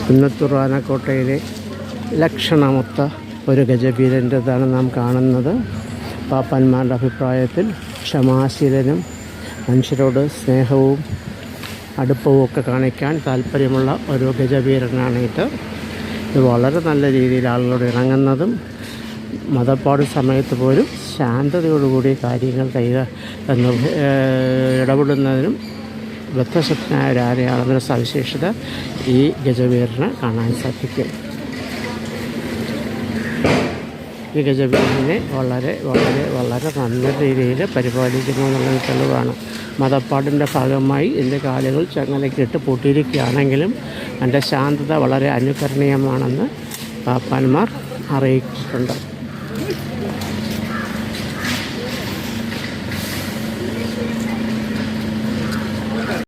കുന്നത്തൂർ ആനക്കോട്ടയിലെ ലക്ഷണമൊത്ത ഒരു ഗജവീരൻ്റെതാണ് നാം കാണുന്നത്. പാപ്പാന്മാരുടെ അഭിപ്രായത്തിൽ ക്ഷമാശീലനും മനുഷ്യരോട് സ്നേഹവും അടുപ്പവും ഒക്കെ കാണിക്കാൻ താല്പര്യമുള്ള ഒരു ഗജവീരനാണ് ഇത്. വളരെ നല്ല രീതിയിൽ ആളുകളോട് ഇണങ്ങുന്നതും മതപ്പാട് സമയത്ത് പോലും ശാന്തതയോടുകൂടി കാര്യങ്ങൾ ഇടപെടുന്നതിനും ബദ്ധശക്തനായ ഒരു ആനയാണെന്നൊരു സവിശേഷത ഈ ഗജവീരന് കാണാൻ സാധിക്കും. ഈ ഗജവീരനെ വളരെ വളരെ വളരെ നല്ല രീതിയിൽ പരിപാലിക്കുന്നു എന്നുള്ളത് തെളിവാണ്. മതപ്പാടിൻ്റെ ഭാഗമായി എൻ്റെ കാലുകൾ ചങ്ങലക്കിട്ട് പൂട്ടിയിരിക്കുകയാണെങ്കിലും എൻ്റെ ശാന്തത വളരെ അനുകരണീയമാണെന്ന് പാപ്പാന്മാർ അറിയിച്ചിട്ടുണ്ട്.